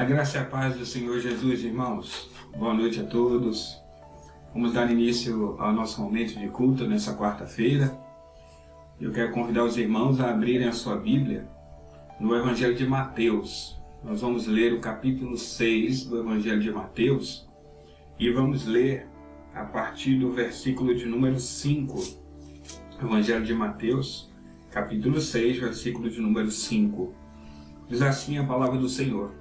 graça e a paz do Senhor Jesus, irmãos. Boa noite a todos. Vamos dar início ao nosso momento de culto nessa quarta-feira. Eu quero convidar os irmãos a abrirem a sua Bíblia no Evangelho de Mateus. Nós vamos ler o capítulo 6 do Evangelho de Mateus e vamos ler a partir do versículo de número 5. Evangelho de Mateus, capítulo 6, versículo de número 5. Diz assim a palavra do Senhor: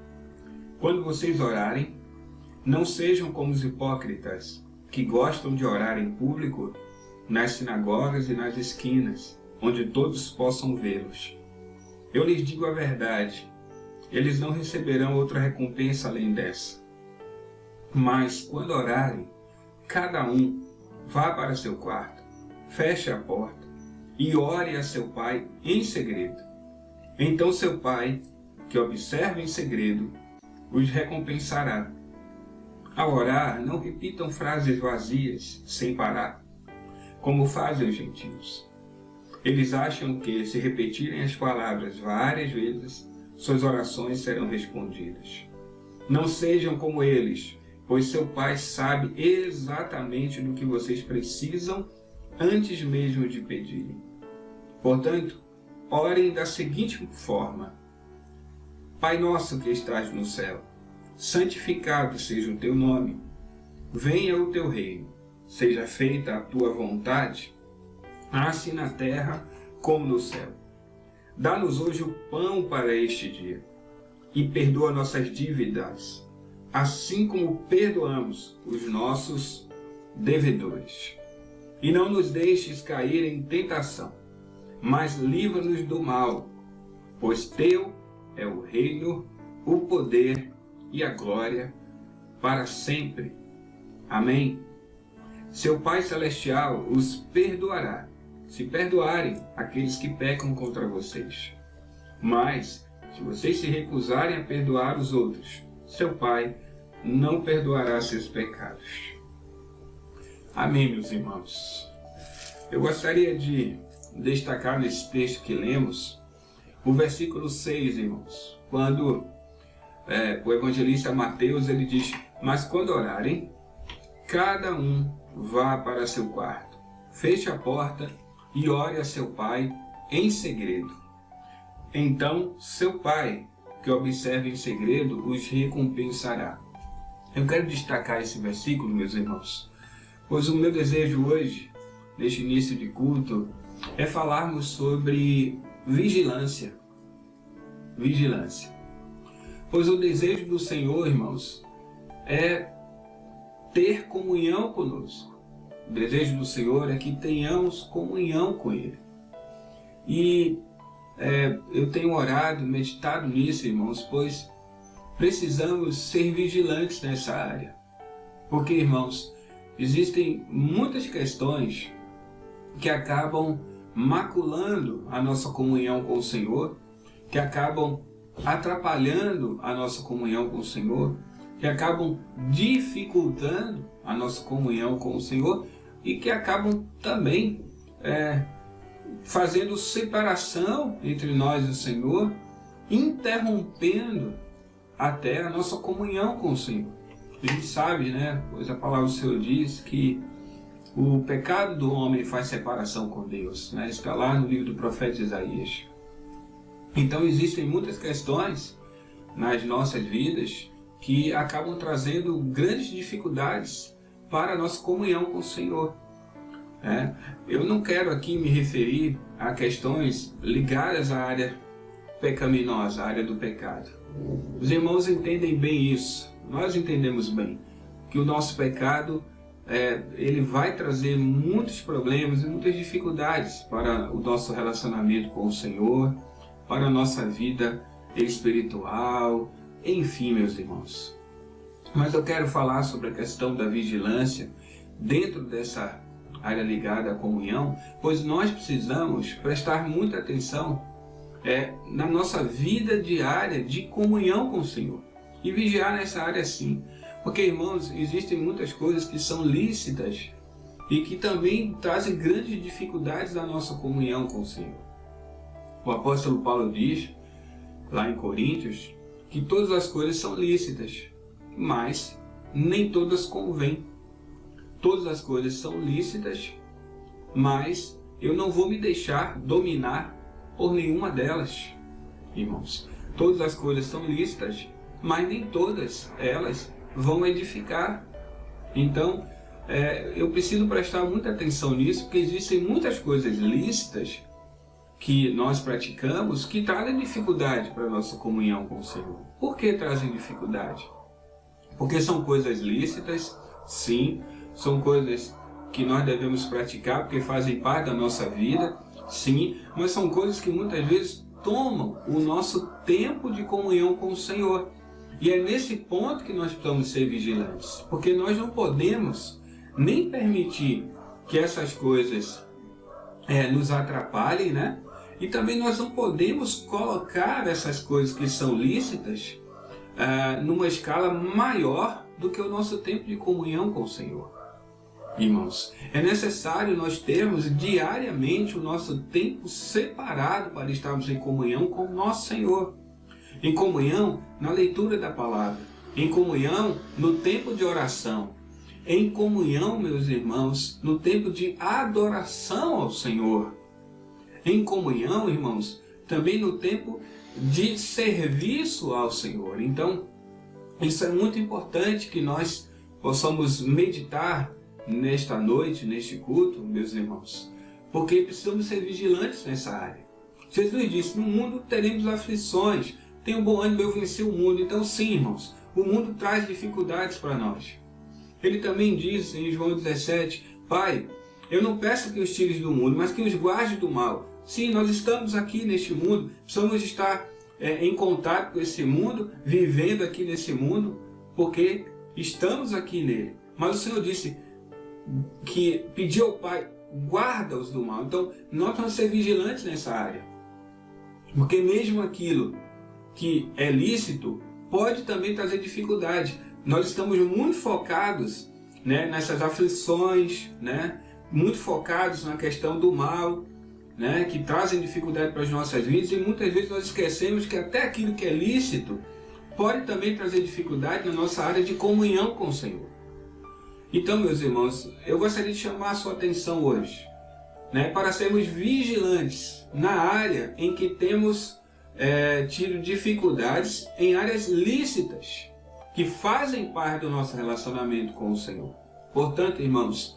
Quando vocês orarem, não sejam como os hipócritas, que gostam de orar em público, nas sinagogas e nas esquinas, onde todos possam vê-los. Eu lhes digo a verdade, eles não receberão outra recompensa além dessa. Mas, quando orarem, cada um vá para seu quarto, feche a porta e ore a seu pai em segredo. Então seu pai, que observa em segredo, os recompensará. Ao orar, não repitam frases vazias, sem parar, como fazem os gentios. Eles acham que, se repetirem as palavras várias vezes, suas orações serão respondidas. Não sejam como eles, pois seu Pai sabe exatamente do que vocês precisam antes mesmo de pedirem. Portanto, orem da seguinte forma: Pai nosso que estás no céu, santificado seja o teu nome. Venha o teu reino. Seja feita a tua vontade, assim na terra como no céu. Dá-nos hoje o pão para este dia. E perdoa nossas dívidas, assim como perdoamos os nossos devedores. E não nos deixes cair em tentação, mas livra-nos do mal, pois teu é o reino, o poder e a glória para sempre. Amém. Seu Pai Celestial os perdoará, se perdoarem aqueles que pecam contra vocês. Mas, se vocês se recusarem a perdoar os outros, seu Pai não perdoará seus pecados. Amém, meus irmãos. Eu gostaria de destacar nesse texto que lemos o versículo 6, irmãos, quando o evangelista Mateus ele diz: Mas quando orarem, cada um vá para seu quarto, feche a porta e ore a seu pai em segredo. Então seu pai, que observa em segredo, os recompensará. Eu quero destacar esse versículo, meus irmãos, pois o meu desejo hoje, neste início de culto, é falarmos sobre vigilância. Vigilância. Pois o desejo do Senhor, irmãos, é ter comunhão conosco. O desejo do Senhor é que tenhamos comunhão com Ele. E eu tenho orado, meditado nisso, irmãos, pois precisamos ser vigilantes nessa área. Porque, irmãos, existem muitas questões que acabam maculando a nossa comunhão com o Senhor, que acabam atrapalhando a nossa comunhão com o Senhor, que acabam dificultando a nossa comunhão com o Senhor e que acabam também fazendo separação entre nós e o Senhor, interrompendo até a nossa comunhão com o Senhor. A gente sabe, pois a palavra do Senhor diz que o pecado do homem faz separação com Deus, está lá no livro do profeta Isaías. Então existem muitas questões nas nossas vidas que acabam trazendo grandes dificuldades para a nossa comunhão com o Senhor. Eu não quero aqui me referir a questões ligadas à área pecaminosa, à área do pecado. Os irmãos entendem bem isso, nós entendemos bem que o nosso pecado ele vai trazer muitos problemas e muitas dificuldades para o nosso relacionamento com o Senhor, para a nossa vida espiritual, enfim, meus irmãos. Mas eu quero falar sobre a questão da vigilância dentro dessa área ligada à comunhão, pois nós precisamos prestar muita atenção na nossa vida diária de comunhão com o Senhor e vigiar nessa área sim. Porque, irmãos, existem muitas coisas que são lícitas e que também trazem grandes dificuldades na nossa comunhão com o Senhor. O apóstolo Paulo diz, lá em Coríntios, que todas as coisas são lícitas, mas nem todas convêm. Todas as coisas são lícitas, mas eu não vou me deixar dominar por nenhuma delas, irmãos. Todas as coisas são lícitas, mas nem todas elas vão edificar. Então, eu preciso prestar muita atenção nisso, porque existem muitas coisas lícitas que nós praticamos que trazem dificuldade para a nossa comunhão com o Senhor. Por que trazem dificuldade? Porque são coisas lícitas, sim, são coisas que nós devemos praticar porque fazem parte da nossa vida, sim, mas são coisas que muitas vezes tomam o nosso tempo de comunhão com o Senhor. E é nesse ponto que nós precisamos ser vigilantes, porque nós não podemos nem permitir que essas coisas nos atrapalhem, né? E também nós não podemos colocar essas coisas que são lícitas numa escala maior do que o nosso tempo de comunhão com o Senhor. Irmãos, é necessário nós termos diariamente o nosso tempo separado para estarmos em comunhão com o nosso Senhor. Em comunhão na leitura da palavra, em comunhão no tempo de oração, em comunhão, meus irmãos, no tempo de adoração ao Senhor. Em comunhão, irmãos, também no tempo de serviço ao Senhor. Então, isso é muito importante que nós possamos meditar nesta noite, neste culto, meus irmãos, porque precisamos ser vigilantes nessa área. Jesus disse: no mundo teremos aflições, tenham bom ânimo, eu venci o mundo. Então sim, irmãos, o mundo traz dificuldades para nós. Ele também diz em João 17, Pai, eu não peço que os tires do mundo, mas que os guarde do mal. Sim, nós estamos aqui neste mundo, precisamos estar em contato com esse mundo, vivendo aqui nesse mundo, porque estamos aqui nele. Mas o Senhor disse que pediu ao Pai, guarda-os do mal. Então, nós vamos ser vigilantes nessa área. Porque mesmo aquilo que é lícito, pode também trazer dificuldade. Nós estamos muito focados, né, nessas aflições, né, muito focados na questão do mal, né, que trazem dificuldade para as nossas vidas, e muitas vezes nós esquecemos que até aquilo que é lícito pode também trazer dificuldade na nossa área de comunhão com o Senhor. Então, meus irmãos, eu gostaria de chamar a sua atenção hoje, né, para sermos vigilantes na área em que temos tido dificuldades em áreas lícitas que fazem parte do nosso relacionamento com o Senhor. Portanto, irmãos,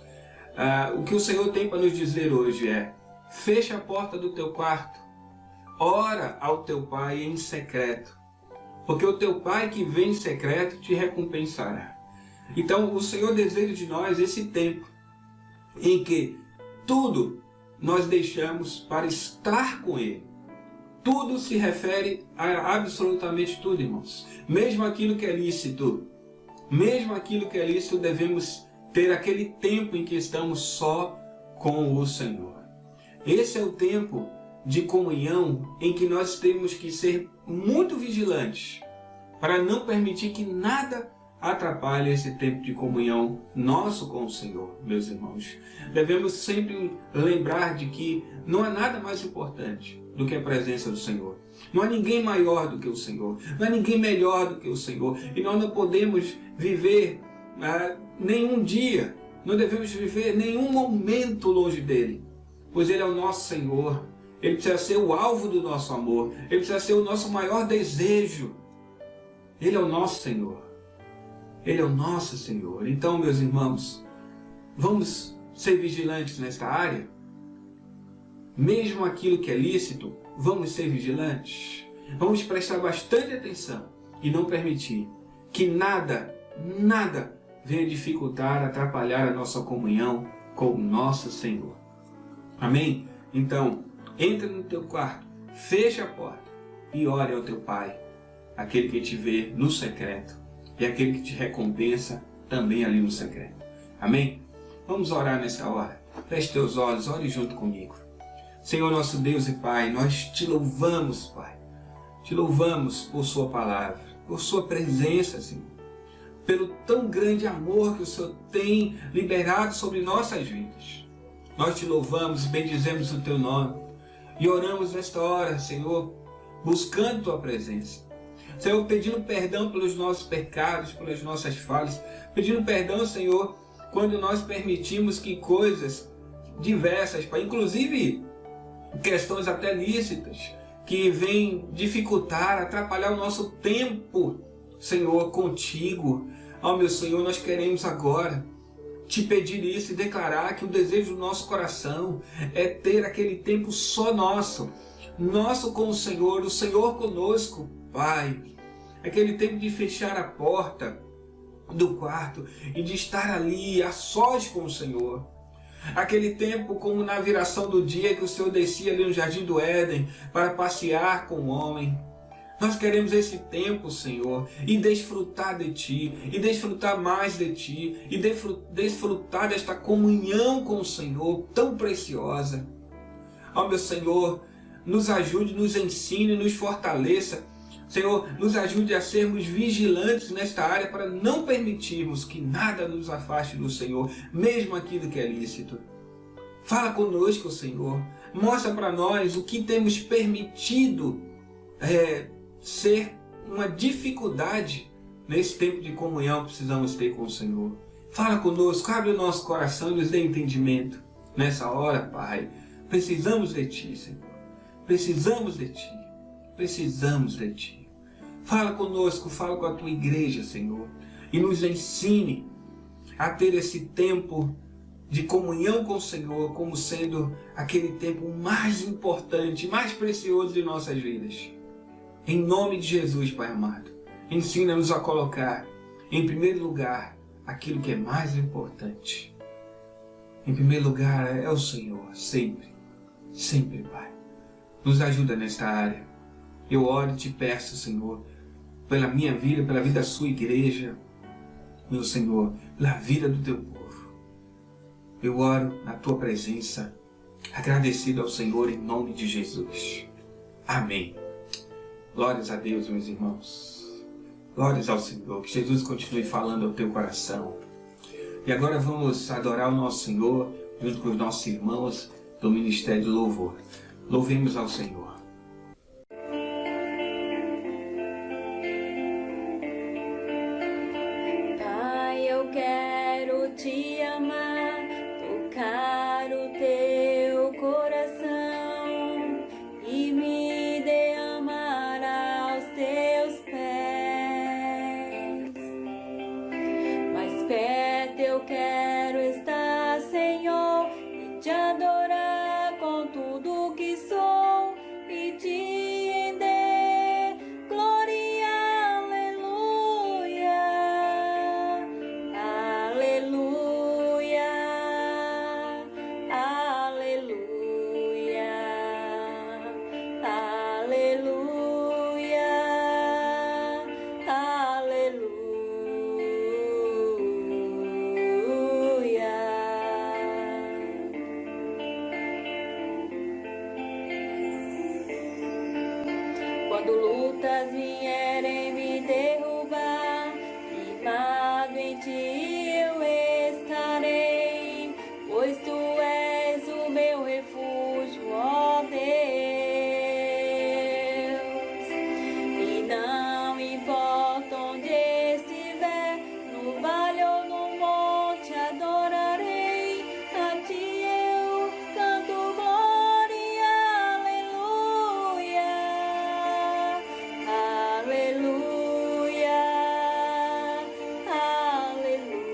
o que o Senhor tem para nos dizer hoje é: fecha a porta do teu quarto, ora ao teu Pai em secreto, porque o teu Pai que vem em secreto te recompensará. Então o Senhor deseja de nós esse tempo em que tudo nós deixamos para estar com Ele. Tudo se refere a absolutamente tudo, irmãos. Mesmo aquilo que é lícito, devemos ter aquele tempo em que estamos só com o Senhor. Esse é o tempo de comunhão em que nós temos que ser muito vigilantes para não permitir que nada atrapalhe esse tempo de comunhão nosso com o Senhor, meus irmãos. Devemos sempre lembrar de que não há nada mais importante do que a presença do Senhor. Não há ninguém maior do que o Senhor. Não há ninguém melhor do que o Senhor. E nós não podemos viver nenhum dia, não devemos viver nenhum momento longe dEle, pois Ele é o nosso Senhor. Ele precisa ser o alvo do nosso amor. Ele precisa ser o nosso maior desejo. Ele é o nosso Senhor. Ele é o nosso Senhor. Então, meus irmãos, vamos ser vigilantes nesta área? Mesmo aquilo que é lícito, vamos ser vigilantes? Vamos prestar bastante atenção e não permitir que nada venha dificultar, atrapalhar a nossa comunhão com o nosso Senhor. Amém? Então, entra no teu quarto, fecha a porta e ore ao teu Pai, aquele que te vê no secreto e aquele que te recompensa também ali no secreto. Amém? Vamos orar nessa hora. Feche teus olhos, ore junto comigo. Senhor nosso Deus e Pai, nós te louvamos, Pai. Te louvamos por sua palavra, por sua presença, Senhor. Pelo tão grande amor que o Senhor tem liberado sobre nossas vidas. Nós te louvamos, bendizemos o teu nome e oramos nesta hora, Senhor, buscando tua presença. Senhor, pedindo perdão pelos nossos pecados, pelas nossas falhas, pedindo perdão, Senhor, quando nós permitimos que coisas diversas, Pai, inclusive questões até lícitas, que vêm dificultar, atrapalhar o nosso tempo, Senhor, contigo. Ó meu Senhor, nós queremos agora te pedir isso e declarar que o desejo do nosso coração é ter aquele tempo só nosso, nosso com o Senhor conosco, Pai. Aquele tempo de fechar a porta do quarto e de estar ali a sós com o Senhor. Aquele tempo como na viração do dia que o Senhor descia ali no Jardim do Éden para passear com o homem. Nós queremos esse tempo, Senhor, e desfrutar de Ti, e desfrutar mais de Ti, e desfrutar desta comunhão com o Senhor tão preciosa. Ó meu Senhor, nos ajude, nos ensine, nos fortaleça. Senhor, nos ajude a sermos vigilantes nesta área para não permitirmos que nada nos afaste do Senhor, mesmo aquilo que é lícito. Fala conosco, Senhor. Mostra para nós o que temos permitido ser uma dificuldade nesse tempo de comunhão que precisamos ter com o Senhor. Fala conosco, abre o nosso coração e nos dê entendimento. Nessa hora, Pai, precisamos de Ti, Senhor. Precisamos de Ti. Precisamos de Ti. Fala conosco, fala com a Tua igreja, Senhor. E nos ensine a ter esse tempo de comunhão com o Senhor como sendo aquele tempo mais importante, mais precioso de nossas vidas. Em nome de Jesus, Pai amado, ensina-nos a colocar em primeiro lugar aquilo que é mais importante. Em primeiro lugar é o Senhor, sempre, sempre, Pai. Nos ajuda nesta área. Eu oro e te peço, Senhor, pela minha vida, pela vida da sua igreja, meu Senhor, pela vida do teu povo. Eu oro na tua presença, agradecido ao Senhor em nome de Jesus. Amém. Glórias a Deus, meus irmãos. Glórias ao Senhor. Que Jesus continue falando ao teu coração. E agora vamos adorar o nosso Senhor junto com os nossos irmãos do Ministério do Louvor. Louvemos ao Senhor. Pai, eu quero te amar, tocar o teu coração e me derramar aos teus pés. Mais perto eu quero estar, Senhor, e te adorar com tudo que sou e te render glória, aleluia, aleluia, aleluia, aleluia, Quando lutas vierem me derrubar, firmado em ti eu estarei, pois tu és o meu refúgio, ó Deus. E não importa onde estiver, no vale ou no monte, adorarei a ti, eu canto glória, aleluia, aleluia, aleluia.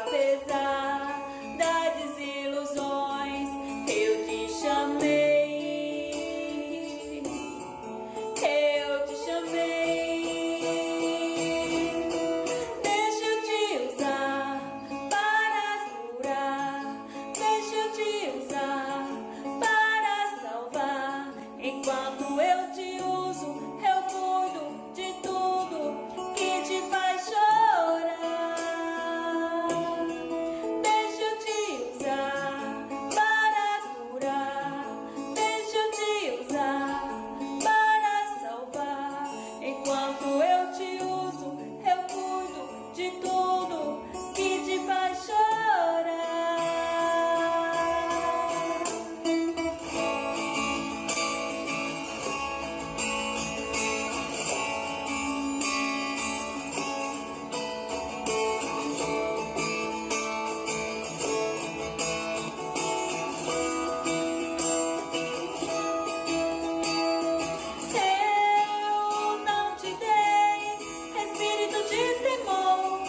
apesar das desilusões, eu te chamei. Eu te chamei. Deixa eu te usar para curar. Deixa eu te usar para salvar. Enquanto eu te uso, eu cuido de tudo que te faz chorar. Deixa eu te usar para curar. Deixa eu te usar para salvar. Enquanto eu te uso, eu cuido de tudo que te faz chorar. Eu não te dei espírito de temor,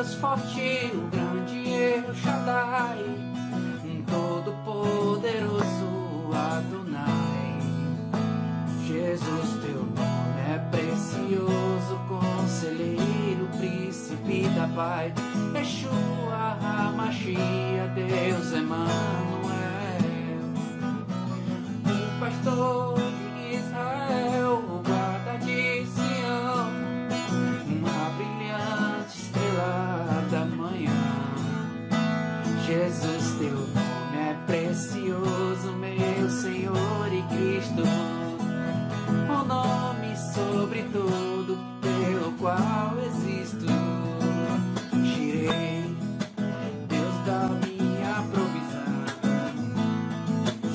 Deus forte, o grande El Shaddai, todo poderoso Adonai. Jesus, teu nome é precioso, conselheiro, príncipe da paz. Yeshua HaMashiach, Deus Emmanuel, o pastor de Israel, o guarda de Sião, uma brilhante estrela da manhã. Jesus, teu nome é precioso, meu Senhor e Cristo, o nome sobre tudo pelo qual existo. Jireh, Deus da minha provisão.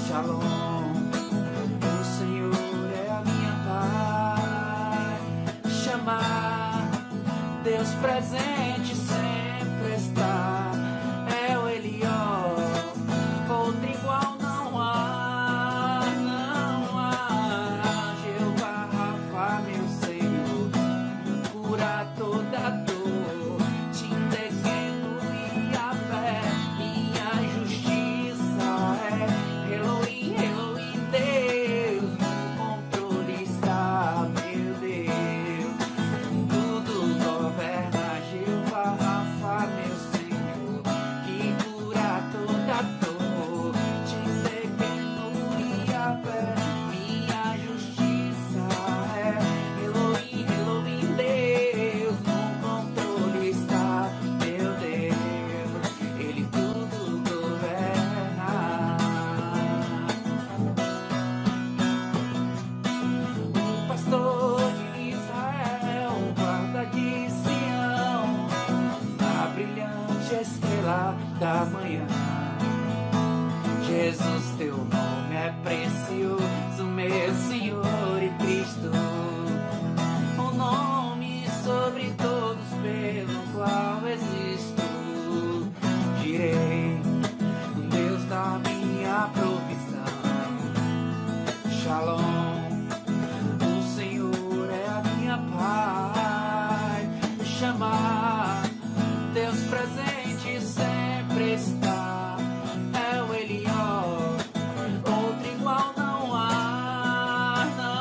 Shalom, o Senhor é a minha paz. Chamar, Deus presente sempre está. É o Elió, outro igual não há, não há. Jeová Rafa, meu Senhor, cura toda dor. Tindekenu e Yahvé, minha justiça é. Elohim, Elohim, Deus, no controle está, meu Deus. Tudo governa, Jeová Rafa, meu Senhor, que cura toda dor. Tindekenu e Yahvé, minha justiça é. Elohim, Elohim, Deus, no controle está, meu Deus, Ele tudo governa. O pastor de Israel, o guarda de Sião, a brilhante estrela da manhã. Jesus, teu nome é precioso, meu Senhor e Cristo, o nome sobre todos pelo qual existo. Jireh, Deus da minha provisão. Shalom, o Senhor é a minha paz. Chamar, Deus presente sempre está. É o Elió, outro igual não há, não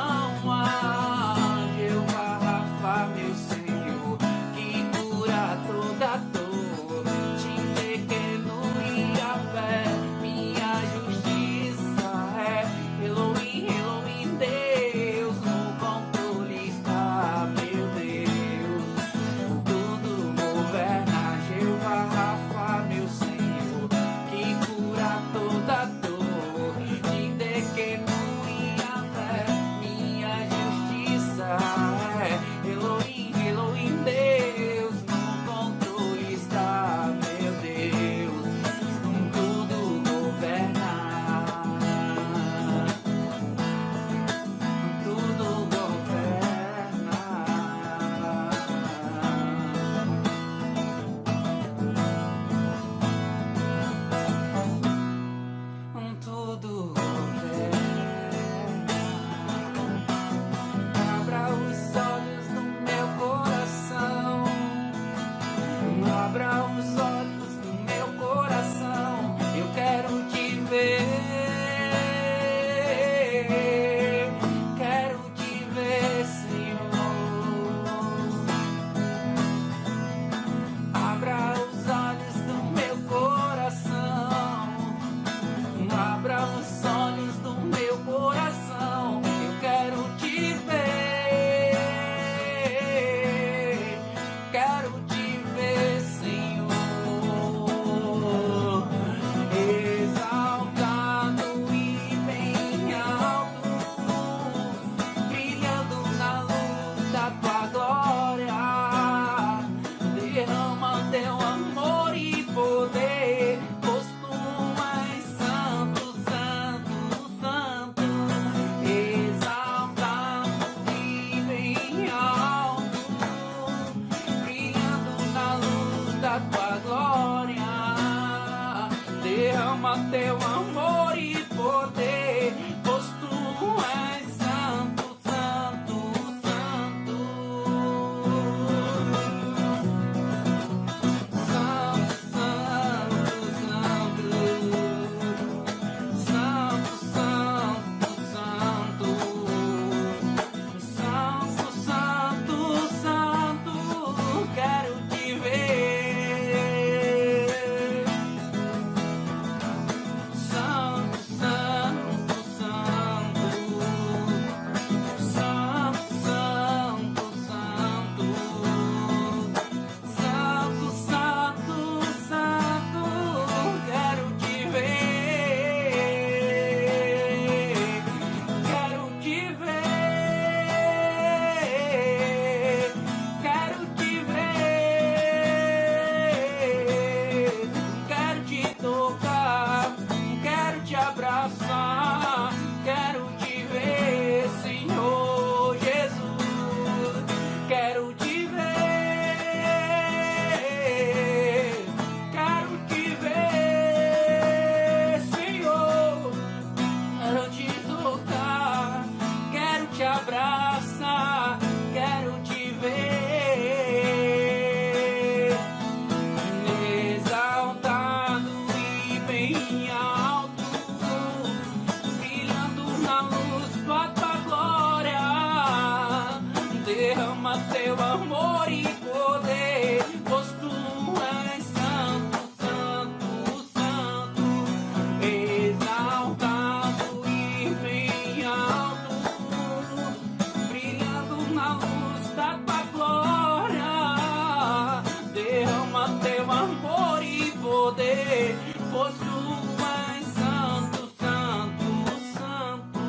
poder possuas, santo, santo, santo.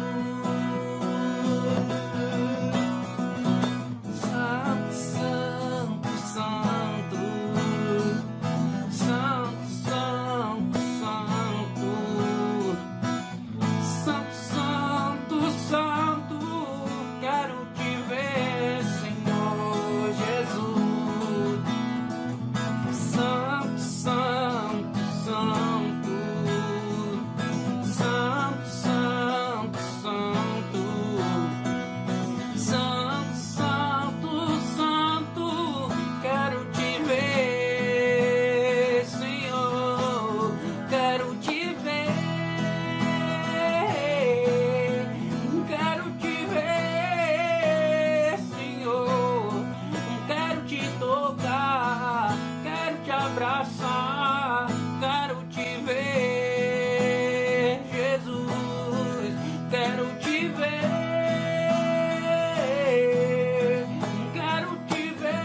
Santo, santo, santo. Santo, santo, santo. Santo, santo, santo. Quero te ver, Senhor Jesus. Santo, santo, santo. Santo, santo, santo. Santo, santo, santo. Quero te ver, Senhor. Quero te ver. Quero te ver, Senhor. Quero te tocar. Quero te abraçar. Quero te ver, Jesus. Quero te ver. Quero te ver.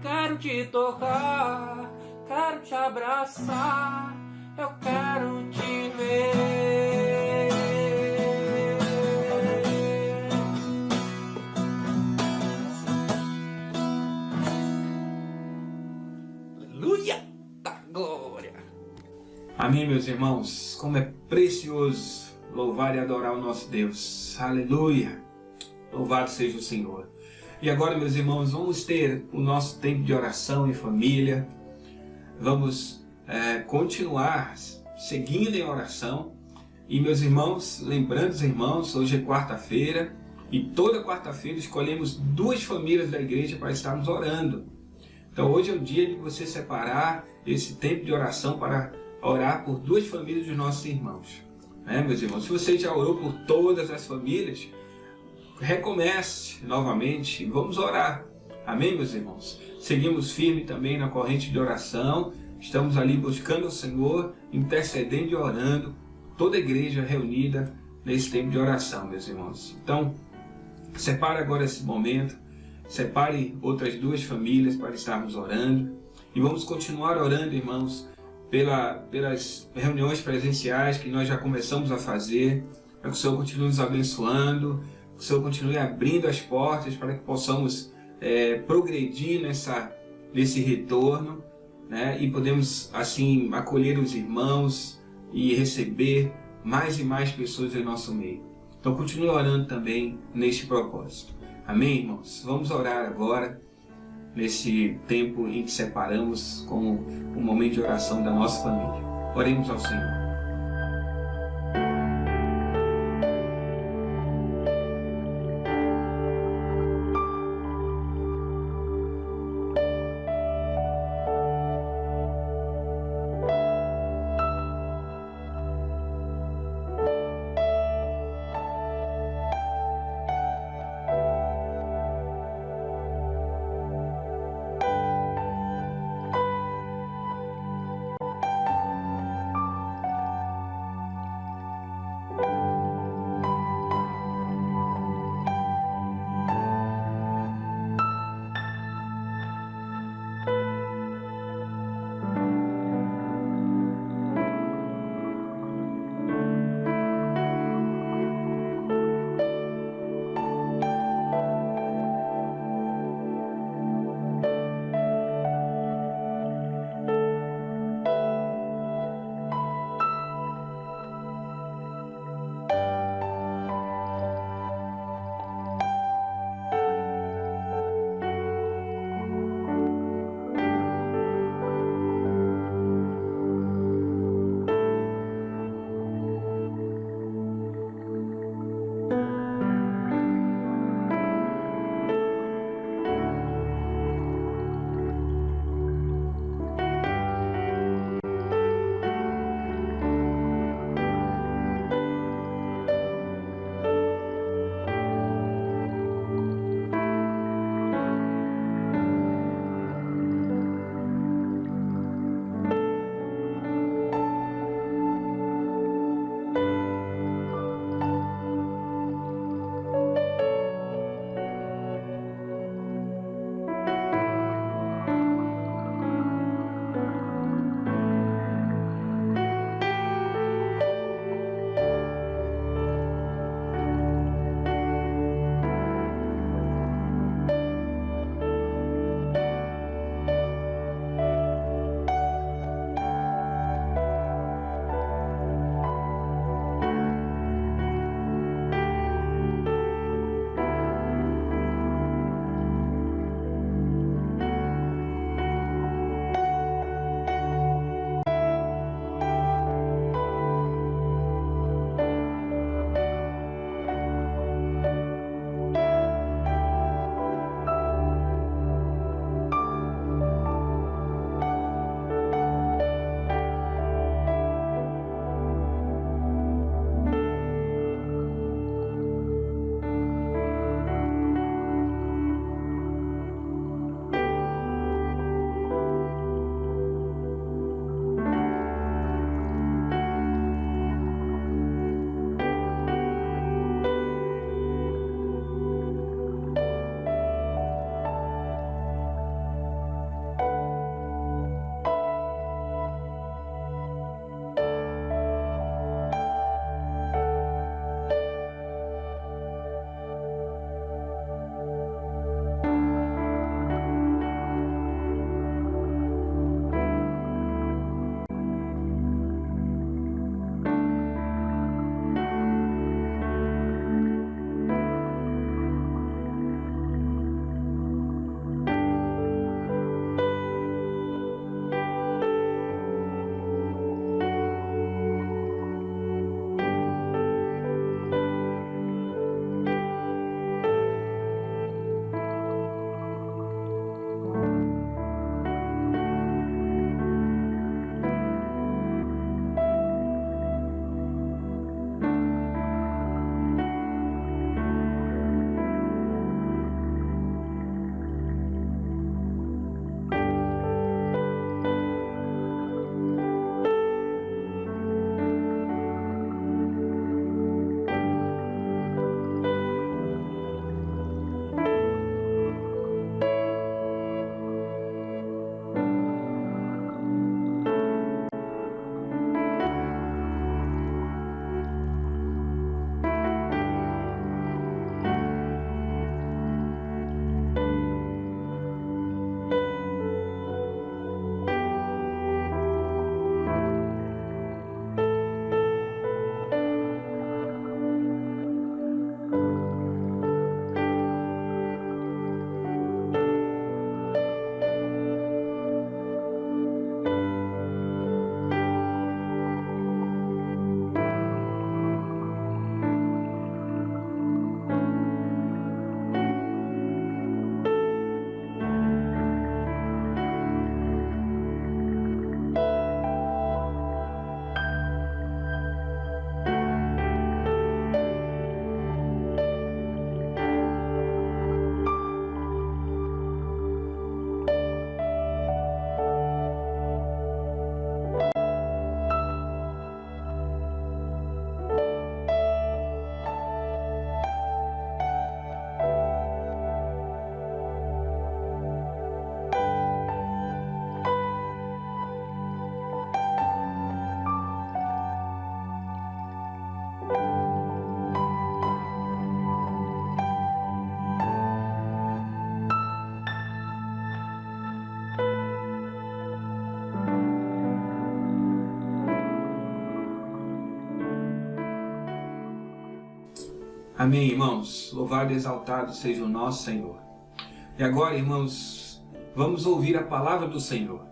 Quero te tocar. Quero te abraçar. Eu quero te ver. Aleluia da glória. Amém, meus irmãos. Como é precioso louvar e adorar o nosso Deus. Aleluia. Louvado seja o Senhor. E agora, meus irmãos, vamos ter o nosso tempo de oração em família. Vamos continuar seguindo em oração. E, meus irmãos, lembrando os irmãos, hoje é quarta-feira. E toda quarta-feira escolhemos 2 famílias da igreja para estarmos orando. Então hoje é o dia de você separar esse tempo de oração para orar por 2 famílias dos nossos irmãos. Meus irmãos, se você já orou por todas as famílias, recomece novamente e vamos orar. Amém, meus irmãos? Seguimos firme também na corrente de oração. Estamos ali buscando o Senhor, intercedendo e orando. Toda a igreja reunida nesse tempo de oração, meus irmãos. Então, separe agora esse momento. Separe outras 2 famílias para estarmos orando. E vamos continuar orando, irmãos, pelas reuniões presenciais que nós já começamos a fazer. Para que o Senhor continue nos abençoando. Que o Senhor continue abrindo as portas para que possamos progredir nesse retorno, né? E podemos assim acolher os irmãos e receber mais e mais pessoas em nosso meio. Então continue orando também neste propósito. Amém, irmãos? Vamos orar agora, nesse tempo em que separamos como um momento de oração da nossa família. Oremos ao Senhor. Amém, irmãos. Louvado e exaltado seja o nosso Senhor. E agora, irmãos, vamos ouvir a palavra do Senhor.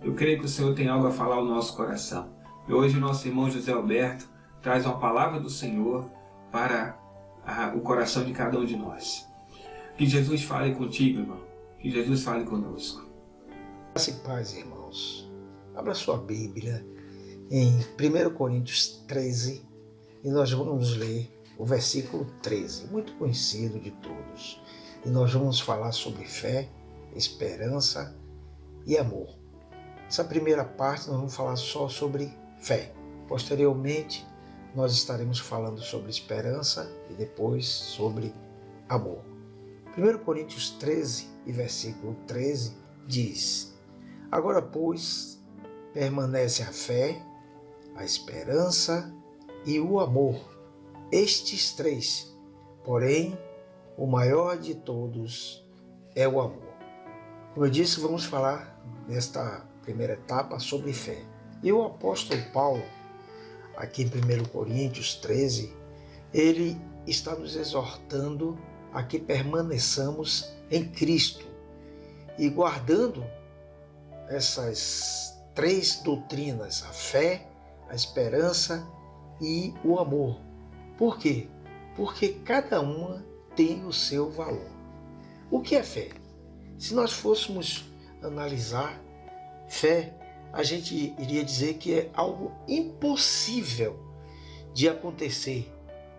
Eu creio que o Senhor tem algo a falar ao nosso coração. E hoje o nosso irmão José Alberto traz uma palavra do Senhor para o coração de cada um de nós. Que Jesus fale contigo, irmão. Que Jesus fale conosco. Graça e paz, irmãos. Abra sua Bíblia em 1 Coríntios 13 e nós vamos ler o versículo 13, muito conhecido de todos. E nós vamos falar sobre fé, esperança e amor. Essa primeira parte nós vamos falar só sobre fé. Posteriormente, nós estaremos falando sobre esperança e depois sobre amor. 1 Coríntios 13 e versículo 13 diz: Agora, pois, permanece a fé, a esperança e o amor, estes três, porém, o maior de todos é o amor. Como eu disse, vamos falar nesta primeira etapa sobre fé. E o apóstolo Paulo, aqui em 1 Coríntios 13, ele está nos exortando a que permaneçamos em Cristo e guardando essas três doutrinas, a fé, a esperança e o amor. Por quê? Porque cada uma tem o seu valor. O que é fé? Se nós fôssemos analisar fé, a gente iria dizer que é algo impossível de acontecer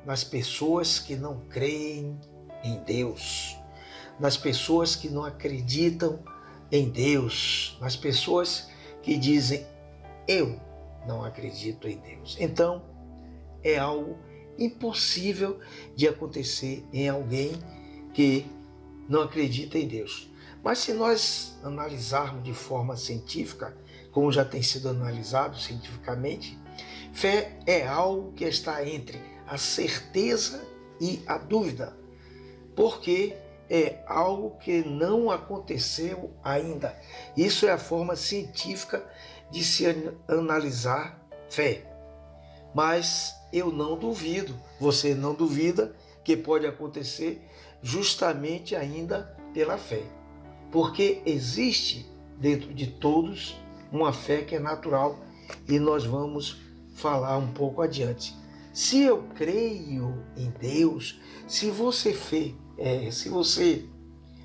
nas pessoas que não creem em Deus, nas pessoas que não acreditam em Deus, nas pessoas que dizem, eu não acredito em Deus. Então, é algo impossível de acontecer em alguém que não acredita em Deus. Mas se nós analisarmos de forma científica, como já tem sido analisado cientificamente, fé é algo que está entre a certeza e a dúvida, porque é algo que não aconteceu ainda. Isso é a forma científica de se analisar fé. Mas eu não duvido, você não duvida que pode acontecer justamente ainda pela fé. Porque existe dentro de todos uma fé que é natural e nós vamos falar um pouco adiante. Se eu creio em Deus, se você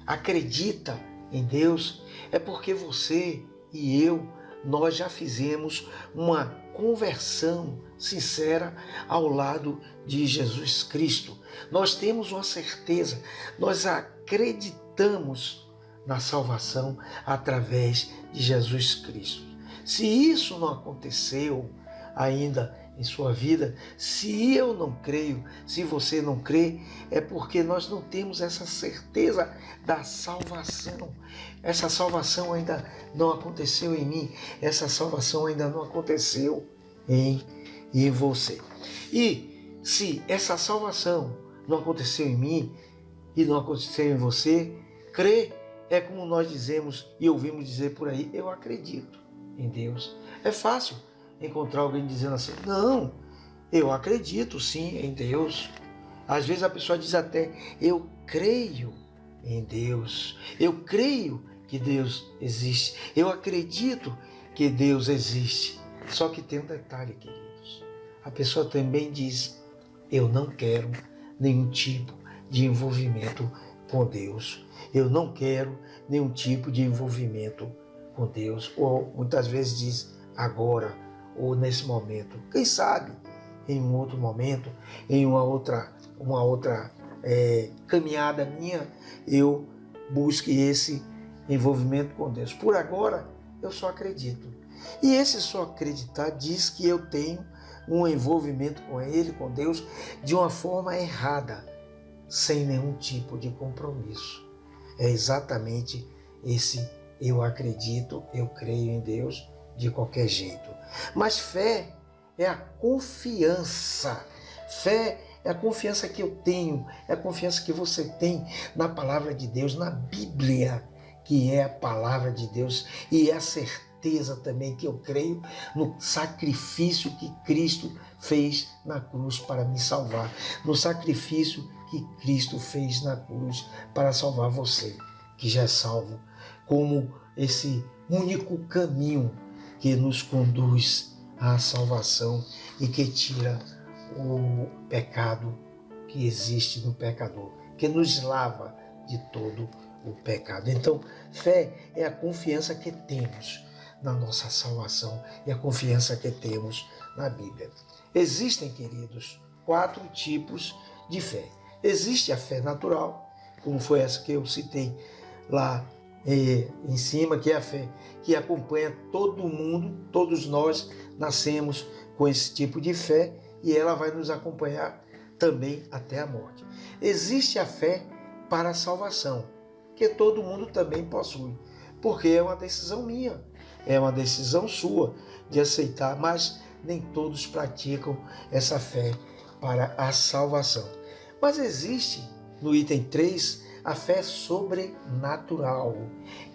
acredita em Deus, é porque você e eu, nós já fizemos uma conversão sincera ao lado de Jesus Cristo. Nós temos uma certeza, nós acreditamos na salvação através de Jesus Cristo. Se isso não aconteceu ainda em sua vida, se eu não creio, se você não crê, é porque nós não temos essa certeza da salvação. Essa salvação ainda não aconteceu em mim, essa salvação ainda não aconteceu em você. E se essa salvação não aconteceu em mim e não aconteceu em você, crer é como nós dizemos e ouvimos dizer por aí, eu acredito em Deus. É fácil encontrar alguém dizendo assim, não, eu acredito sim em Deus. Às vezes a pessoa diz até, eu creio em Deus, eu creio que Deus existe, eu acredito que Deus existe. Só que tem um detalhe, queridos, a pessoa também diz, eu não quero nenhum tipo de envolvimento com Deus, eu não quero nenhum tipo de envolvimento com Deus, ou muitas vezes diz, agora, ou nesse momento, quem sabe em um outro momento, em uma outra caminhada minha, eu busque esse envolvimento com Deus. Por agora, eu só acredito. E esse só acreditar diz que eu tenho um envolvimento com Ele, com Deus, de uma forma errada, sem nenhum tipo de compromisso. É exatamente esse eu acredito, eu creio em Deus, de qualquer jeito. Mas fé é a confiança. Fé é a confiança que eu tenho, é a confiança que você tem na palavra de Deus, na Bíblia, que é a palavra de Deus, e é a certeza certeza também que eu creio no sacrifício que Cristo fez na cruz para me salvar, no sacrifício que Cristo fez na cruz para salvar você, que já é salvo, como esse único caminho que nos conduz à salvação e que tira o pecado que existe no pecador, que nos lava de todo o pecado. Então, fé é a confiança que temos na nossa salvação e a confiança que temos na Bíblia. Existem, queridos, 4 tipos de fé. Existe a fé natural, como foi essa que eu citei lá em cima, que é a fé que acompanha todo mundo, todos nós nascemos com esse tipo de fé e ela vai nos acompanhar também até a morte. Existe a fé para a salvação, que todo mundo também possui, porque é uma decisão minha, é uma decisão sua de aceitar, mas nem todos praticam essa fé para a salvação. Mas existe, no item 3, a fé sobrenatural,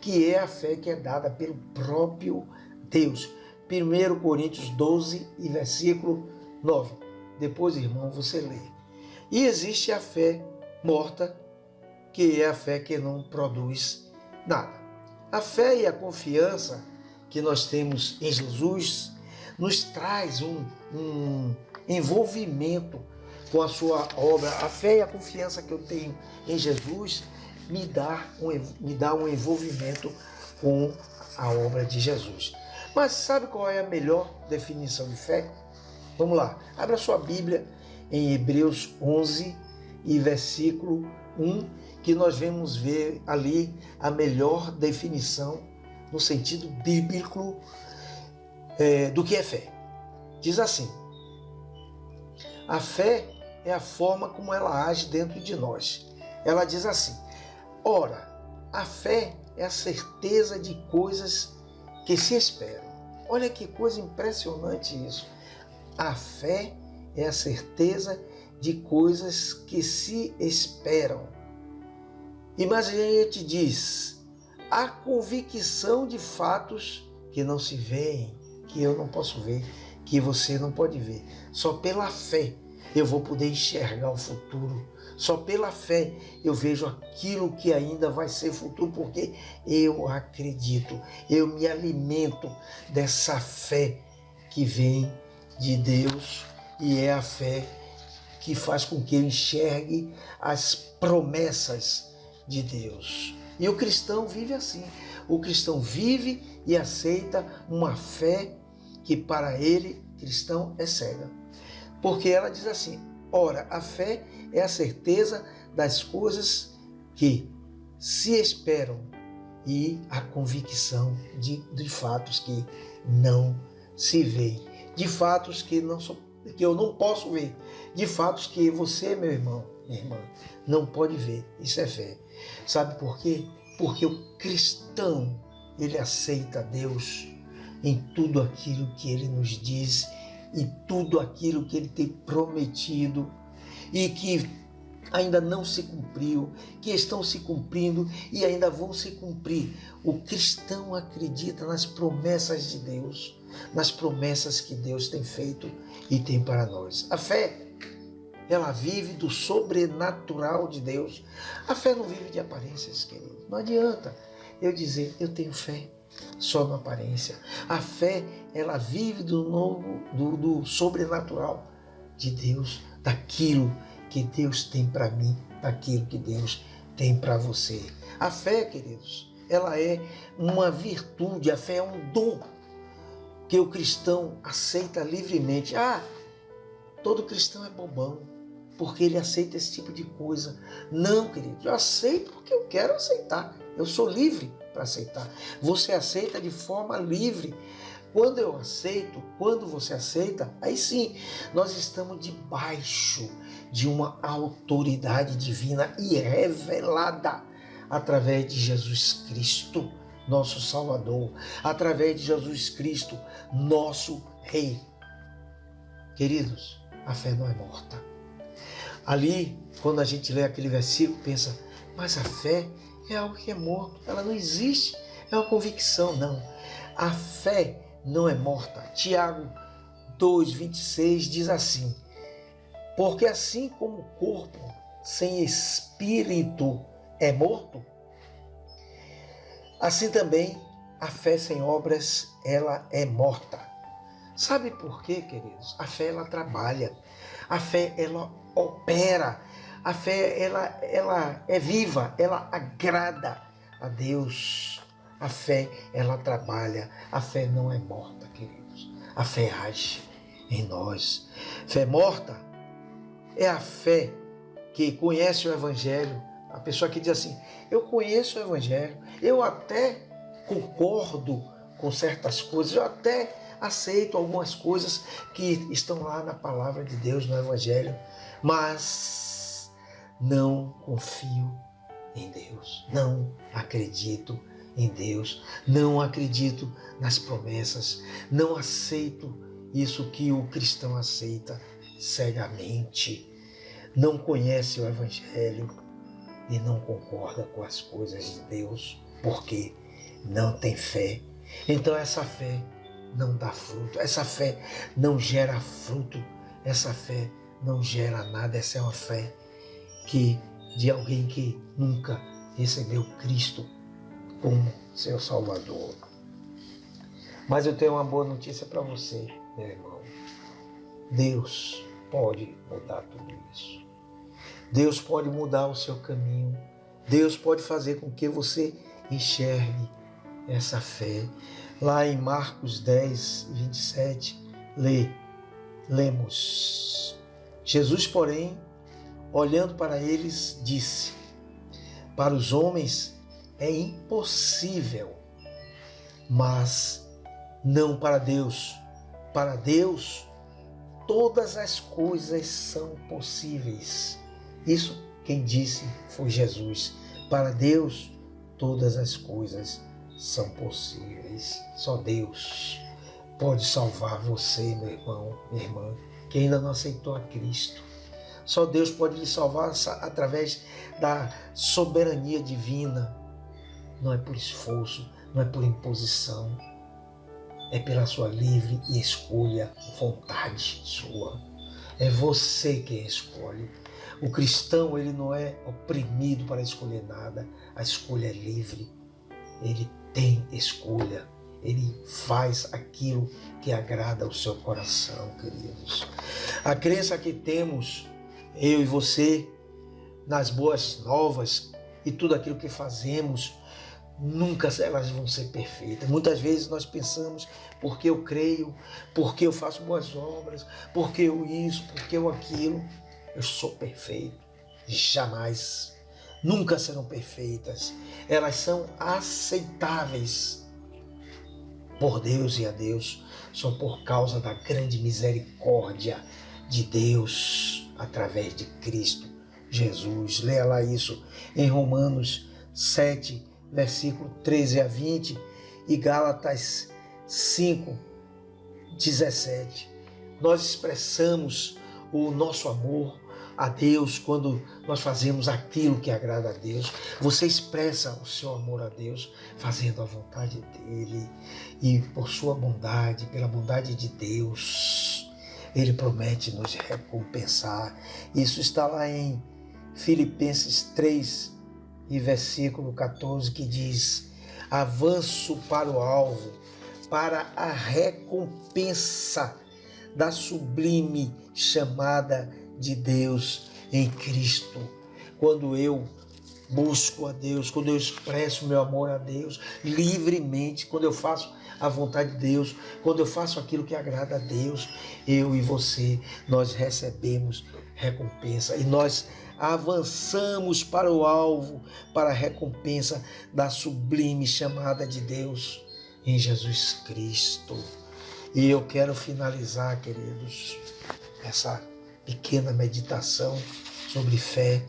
que é a fé que é dada pelo próprio Deus. 1 Coríntios 12 e versículo 9. Depois, irmão, você lê. E existe a fé morta, que é a fé que não produz nada. A fé e a confiança que nós temos em Jesus nos traz um envolvimento com a sua obra. A fé e a confiança que eu tenho em Jesus me dá um envolvimento com a obra de Jesus. Mas sabe qual é a melhor definição de fé? Vamos lá, abra sua Bíblia em Hebreus 11 e versículo 1, que nós vamos ver ali a melhor definição no sentido bíblico do que é fé. Diz assim: a fé é a forma como ela age dentro de nós. Ela diz assim: ora, a fé é a certeza de coisas que se esperam. Olha que coisa impressionante isso. A fé é a certeza de coisas que se esperam. E mais adiante diz: a convicção de fatos que não se veem, que eu não posso ver, que você não pode ver. Só pela fé eu vou poder enxergar o futuro. Só pela fé eu vejo aquilo que ainda vai ser futuro, porque eu acredito, eu me alimento dessa fé que vem de Deus, e é a fé que faz com que eu enxergue as promessas de Deus. E o cristão vive assim. O cristão vive e aceita uma fé que para ele, cristão, é cega. Porque ela diz assim: ora, a fé é a certeza das coisas que se esperam e a convicção de fatos que não se veem, de fatos que eu não posso ver, de fatos que você, meu irmão, minha irmã, não pode ver. Isso é fé. Sabe por quê? Porque o cristão, ele aceita Deus em tudo aquilo que ele nos diz e tudo aquilo que ele tem prometido e que ainda não se cumpriu, que estão se cumprindo e ainda vão se cumprir. O cristão acredita nas promessas de Deus, nas promessas que Deus tem feito e tem para nós. A fé, ela vive do sobrenatural de Deus. A fé não vive de aparências, querido. Não adianta eu dizer eu tenho fé só na aparência. A fé, ela vive do sobrenatural de Deus, daquilo que Deus tem para mim, daquilo que Deus tem para você. A fé, queridos, ela é uma virtude, a fé é um dom que o cristão aceita livremente. Todo cristão é bobão, porque ele aceita esse tipo de coisa. Não, querido, eu aceito porque eu quero aceitar. Eu sou livre para aceitar. Você aceita de forma livre. Quando eu aceito, quando você aceita, aí sim, nós estamos debaixo de uma autoridade divina e revelada através de Jesus Cristo, nosso Salvador, através de Jesus Cristo, nosso Rei. Queridos, a fé não é morta. Ali, quando a gente lê aquele versículo, pensa, mas a fé é algo que é morto, ela não existe, é uma convicção. Não, A fé não é morta. Tiago 2,26 diz assim: porque assim como o corpo sem espírito é morto, assim também a fé sem obras, ela é morta. Sabe por quê, queridos? A fé, ela trabalha. A fé, ela opera. A fé, ela é viva. Ela agrada a Deus. A fé, ela trabalha. A fé não é morta, queridos. A fé age em nós. Fé morta é a fé que conhece o Evangelho. A pessoa que diz assim: eu conheço o Evangelho, eu até concordo com certas coisas, eu até aceito algumas coisas que estão lá na palavra de Deus, no Evangelho, mas não confio em Deus, não acredito em Deus, não acredito nas promessas, não aceito isso que o cristão aceita cegamente, não conhece o Evangelho e não concorda com as coisas de Deus, porque não tem fé. Então essa fé não dá fruto, essa fé não gera fruto, essa fé não gera nada. Essa é uma fé de alguém que nunca recebeu Cristo como seu Salvador. Mas eu tenho uma boa notícia para você, meu irmão. Deus pode mudar tudo isso. Deus pode mudar o seu caminho. Deus pode fazer com que você enxergue essa fé. Lá em Marcos 10, 27, lemos: Jesus, porém, olhando para eles, disse: para os homens é impossível, mas não para Deus. Para Deus, todas as coisas são possíveis. Isso quem disse foi Jesus. Para Deus, todas as coisas são possíveis. Só Deus pode salvar você, meu irmão, minha irmã, que ainda não aceitou a Cristo. Só Deus pode lhe salvar através da soberania divina. Não é por esforço, não é por imposição. É pela sua livre escolha, vontade sua. É você quem escolhe. O cristão, ele não é oprimido para escolher nada. A escolha é livre. Ele tem escolha. Ele faz aquilo que agrada ao seu coração, queridos. A crença que temos, eu e você, nas boas novas e tudo aquilo que fazemos, nunca elas vão ser perfeitas. Muitas vezes nós pensamos: porque eu creio, porque eu faço boas obras, porque eu isso, porque eu aquilo, eu sou perfeito. Jamais. Nunca serão perfeitas. Elas são aceitáveis por Deus e a Deus, só por causa da grande misericórdia de Deus através de Cristo Jesus. Leia lá isso em Romanos 7, versículo 13 a 20 e Gálatas 5, 17. Nós expressamos o nosso amor a Deus quando nós fazemos aquilo que agrada a Deus. Você expressa o seu amor a Deus fazendo a vontade dele, e por sua bondade, pela bondade de Deus, ele promete nos recompensar. Isso está lá em Filipenses 3 e versículo 14, que diz: avanço para o alvo, para a recompensa da sublime chamada de Deus em Cristo. Quando eu busco a Deus, quando eu expresso meu amor a Deus livremente, quando eu faço a vontade de Deus, quando eu faço aquilo que agrada a Deus, eu e você, nós recebemos recompensa e nós avançamos para o alvo, para a recompensa da sublime chamada de Deus em Jesus Cristo. E eu quero finalizar, queridos, essa pequena meditação sobre fé,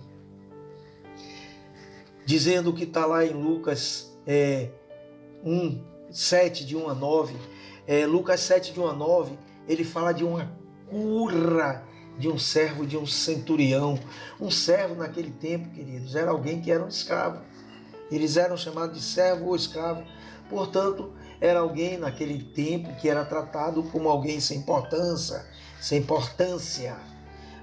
dizendo que está lá em Lucas 7, de 1 a 9. Lucas 7, de 1 a 9, ele fala de uma cura de um servo, de um centurião. Um servo naquele tempo, queridos, era alguém que era um escravo. Eles eram chamados de servo ou escravo. Portanto, era alguém naquele tempo que era tratado como alguém sem importância, sem importância.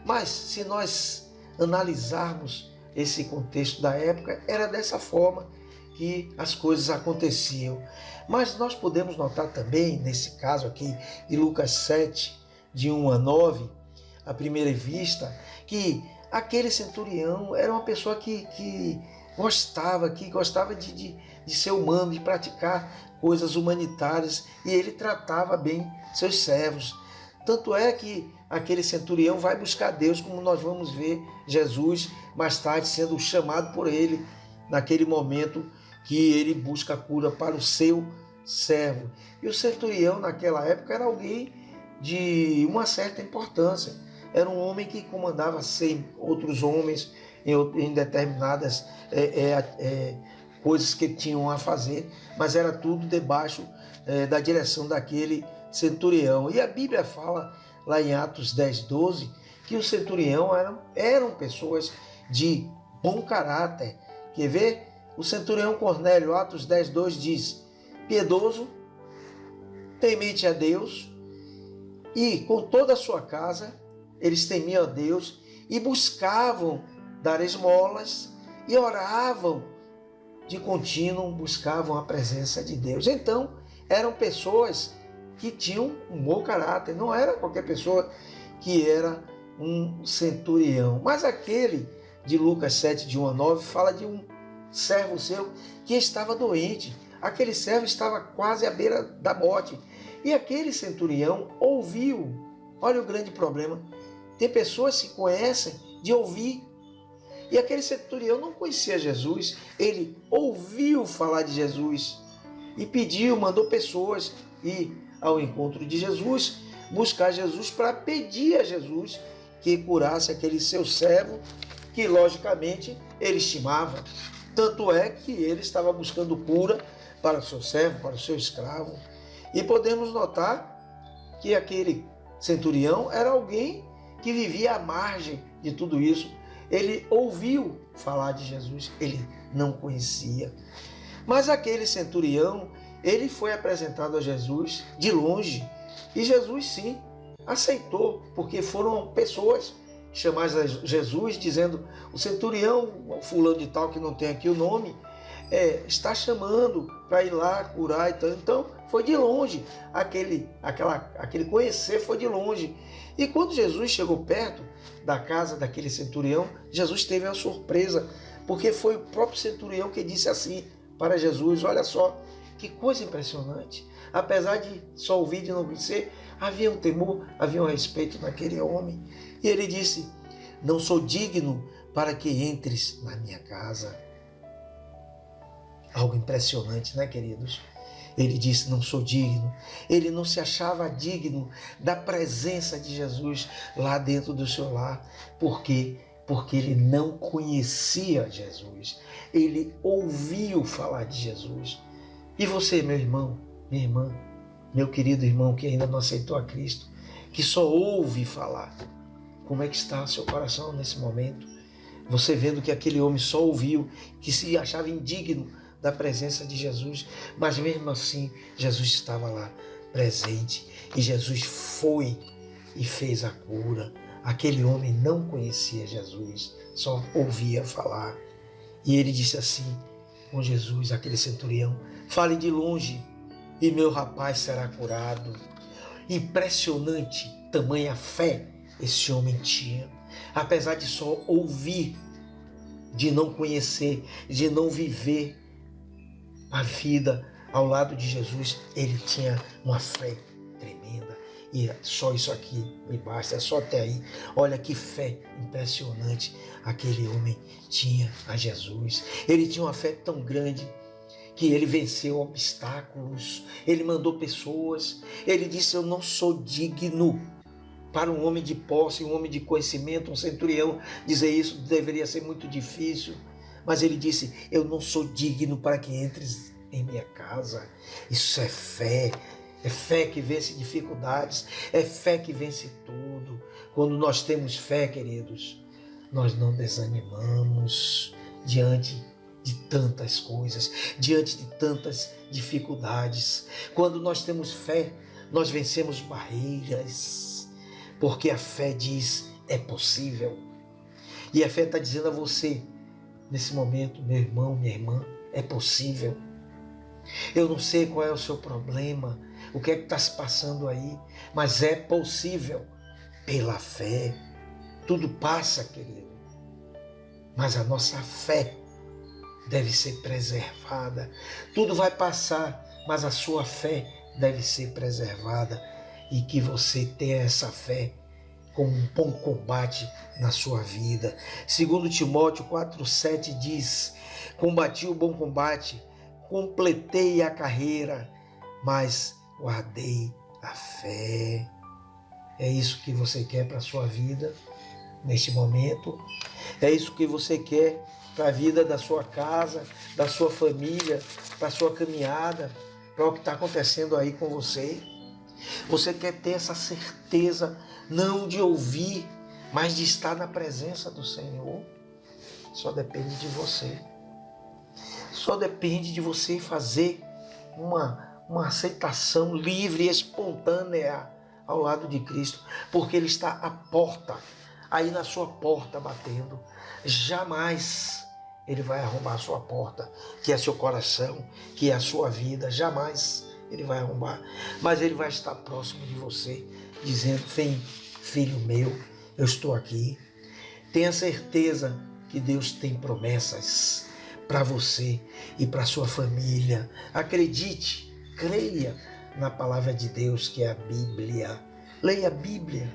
Mas se nós analisarmos esse contexto da época, era dessa forma que as coisas aconteciam. Mas nós podemos notar também, nesse caso aqui de Lucas 7, de 1 a 9, à primeira vista, que aquele centurião era uma pessoa que gostava de ser humano, de praticar coisas humanitárias, e ele tratava bem seus servos. Tanto é que aquele centurião vai buscar Deus, como nós vamos ver Jesus mais tarde sendo chamado por ele, naquele momento que ele busca a cura para o seu servo. E o centurião naquela época era alguém de uma certa importância. Era um homem que comandava 100 outros homens em determinadas coisas que tinham a fazer, mas era tudo debaixo da direção daquele centurião. E a Bíblia fala lá em Atos 10, 12, que o centurião eram pessoas de bom caráter. Quer ver? O centurião Cornélio, Atos 10, 2 diz: piedoso, temente a Deus, e com toda a sua casa eles temiam a Deus e buscavam dar esmolas e oravam de contínuo, buscavam a presença de Deus. Então, eram pessoas que tinham um bom caráter, não era qualquer pessoa que era um centurião. Mas aquele de Lucas 7, de 1 a 9, fala de um servo seu que estava doente. Aquele servo estava quase à beira da morte. E aquele centurião ouviu. Olha o grande problema. Tem pessoas que conhecem de ouvir. E aquele centurião não conhecia Jesus. Ele ouviu falar de Jesus e pediu, mandou pessoas ir ao encontro de Jesus, buscar Jesus para pedir a Jesus que curasse aquele seu servo, que logicamente ele estimava. Tanto é que ele estava buscando cura para o seu servo, para o seu escravo. E podemos notar que aquele centurião era alguém que vivia à margem de tudo isso. Ele ouviu falar de Jesus, ele não conhecia. Mas aquele centurião, ele foi apresentado a Jesus de longe. E Jesus, sim, aceitou, porque foram pessoas chamadas a Jesus, dizendo: o centurião, o fulano de tal, que não tem aqui o nome, está chamando para ir lá curar e tal. Então, foi de longe, aquele conhecer foi de longe. E quando Jesus chegou perto da casa daquele centurião, Jesus teve uma surpresa, porque foi o próprio centurião que disse assim para Jesus: olha só, que coisa impressionante. Apesar de só ouvir, de não conhecer, havia um temor, havia um respeito naquele homem. E ele disse: não sou digno para que entres na minha casa. Algo impressionante, né, queridos? Ele disse: não sou digno. Ele não se achava digno da presença de Jesus lá dentro do seu lar. Por quê? Porque ele não conhecia Jesus. Ele ouviu falar de Jesus. E você, meu irmão, minha irmã, meu querido irmão que ainda não aceitou a Cristo, que só ouve falar, como é que está o seu coração nesse momento? Você vendo que aquele homem só ouviu, que se achava indigno da presença de Jesus, mas mesmo assim Jesus estava lá presente e Jesus foi e fez a cura. Aquele homem não conhecia Jesus, só ouvia falar. E ele disse assim com Jesus, aquele centurião: fale de longe e meu rapaz será curado. Impressionante tamanha fé esse homem tinha. Apesar de só ouvir, de não conhecer, de não viver a vida ao lado de Jesus, ele tinha uma fé tremenda. E só isso aqui me basta, é só até aí. Olha que fé impressionante aquele homem tinha a Jesus. Ele tinha uma fé tão grande que ele venceu obstáculos, ele mandou pessoas, ele disse: eu não sou digno. Para um homem de posse, um homem de conhecimento, um centurião, dizer isso deveria ser muito difícil. Mas ele disse: eu não sou digno para que entres em minha casa. Isso é fé que vence dificuldades, é fé que vence tudo. Quando nós temos fé, queridos, nós não desanimamos diante de tantas coisas, diante de tantas dificuldades. Quando nós temos fé, nós vencemos barreiras, porque a fé diz: é possível. E a fé está dizendo a você, nesse momento, meu irmão, minha irmã, é possível. Eu não sei qual é o seu problema, o que é que está se passando aí, mas é possível. Pela fé, tudo passa, querido. Mas a nossa fé deve ser preservada. Tudo vai passar, mas a sua fé deve ser preservada. E que você tenha essa fé como um bom combate na sua vida. Segundo Timóteo 4,7 diz: combati o bom combate, completei a carreira, mas guardei a fé. É isso que você quer para a sua vida neste momento? É isso que você quer para a vida da sua casa, da sua família, para a sua caminhada, para o que está acontecendo aí com você? Você quer ter essa certeza, não de ouvir, mas de estar na presença do Senhor? Só depende de você. Só depende de você fazer uma aceitação livre e espontânea ao lado de Cristo, porque Ele está à porta, aí na sua porta batendo. Jamais Ele vai arrombar a sua porta, que é seu coração, que é a sua vida. Jamais Ele vai arrombar, mas Ele vai estar próximo de você, dizendo: vem, filho meu, eu estou aqui. Tenha certeza que Deus tem promessas para você e para sua família. Acredite, creia na palavra de Deus, que é a Bíblia. Leia a Bíblia,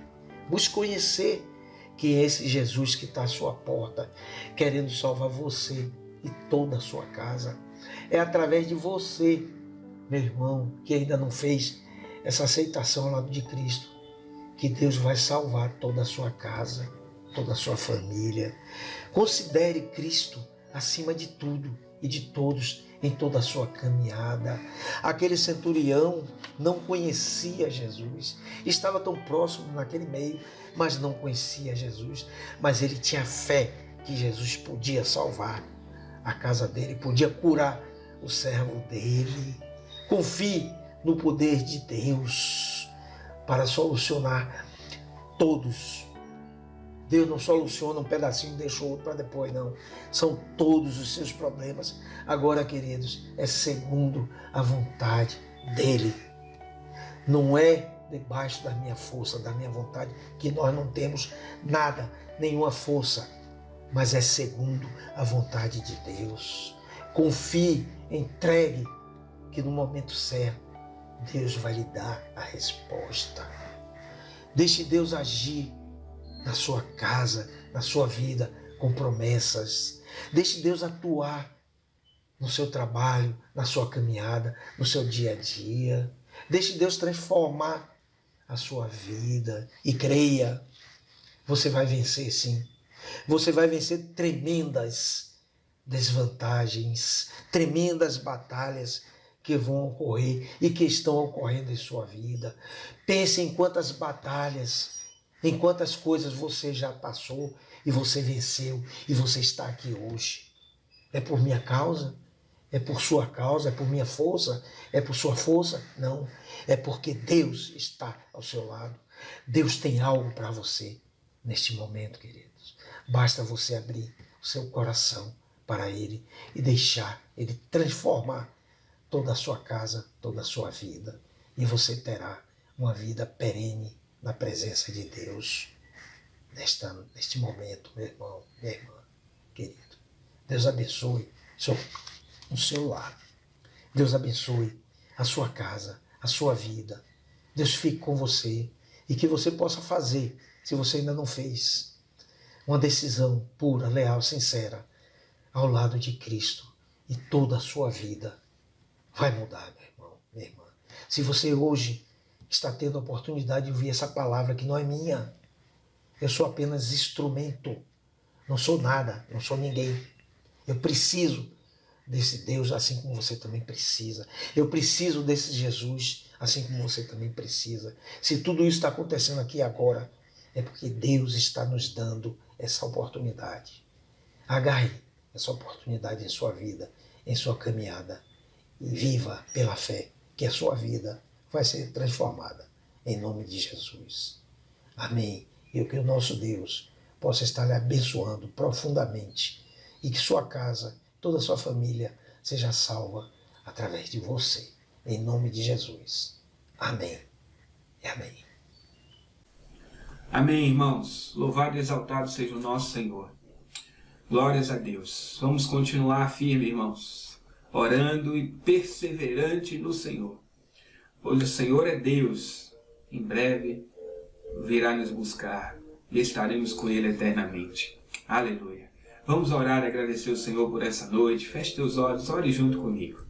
busque conhecer que é esse Jesus que está à sua porta, querendo salvar você e toda a sua casa. É através de você, meu irmão, que ainda não fez essa aceitação ao lado de Cristo, que Deus vai salvar toda a sua casa, toda a sua família. Considere Cristo acima de tudo e de todos em toda a sua caminhada. Aquele centurião não conhecia Jesus, estava tão próximo naquele meio, mas não conhecia Jesus. Mas ele tinha fé que Jesus podia salvar a casa dele, podia curar o servo dele. Confie no poder de Deus para solucionar todos. Deus não soluciona um pedacinho e deixa o outro para depois, não. São todos os seus problemas. Agora, queridos, é segundo a vontade dEle. Não é debaixo da minha força, da minha vontade, que nós não temos nada, nenhuma força. Mas é segundo a vontade de Deus. Confie, entregue, que no momento certo, Deus vai lhe dar a resposta. Deixe Deus agir na sua casa, na sua vida, com promessas. Deixe Deus atuar no seu trabalho, na sua caminhada, no seu dia a dia. Deixe Deus transformar a sua vida e creia, você vai vencer sim. Você vai vencer tremendas desvantagens, tremendas batalhas que vão ocorrer e que estão ocorrendo em sua vida. Pense em quantas batalhas, em quantas coisas você já passou e você venceu e você está aqui hoje. É por minha causa? É por sua causa? É por minha força? É por sua força? Não. É porque Deus está ao seu lado. Deus tem algo para você neste momento, queridos. Basta você abrir o seu coração para Ele e deixar Ele transformar toda a sua casa, toda a sua vida. E você terá uma vida perene na presença de Deus neste momento, meu irmão, minha irmã, querido. Deus abençoe o seu lar. Deus abençoe a sua casa, a sua vida. Deus fique com você e que você possa fazer, se você ainda não fez, uma decisão pura, leal, sincera, ao lado de Cristo, e toda a sua vida vai mudar, meu irmão, minha irmã. Se você hoje está tendo a oportunidade de ouvir essa palavra que não é minha, eu sou apenas instrumento, não sou nada, não sou ninguém. Eu preciso desse Deus assim como você também precisa. Eu preciso desse Jesus assim como você também precisa. Se tudo isso está acontecendo aqui agora, é porque Deus está nos dando essa oportunidade. Agarre essa oportunidade em sua vida, em sua caminhada. E viva pela fé, que a sua vida vai ser transformada. Em nome de Jesus. Amém. E que o nosso Deus possa estar lhe abençoando profundamente e que sua casa, toda a sua família seja salva através de você. Em nome de Jesus. Amém. E amém. Amém, irmãos. Louvado e exaltado seja o nosso Senhor. Glórias a Deus. Vamos continuar firme, irmãos, orando e perseverante no Senhor. Pois o Senhor é Deus. Em breve virá nos buscar e estaremos com Ele eternamente. Aleluia. Vamos orar e agradecer ao Senhor por essa noite. Feche teus olhos, ore junto comigo.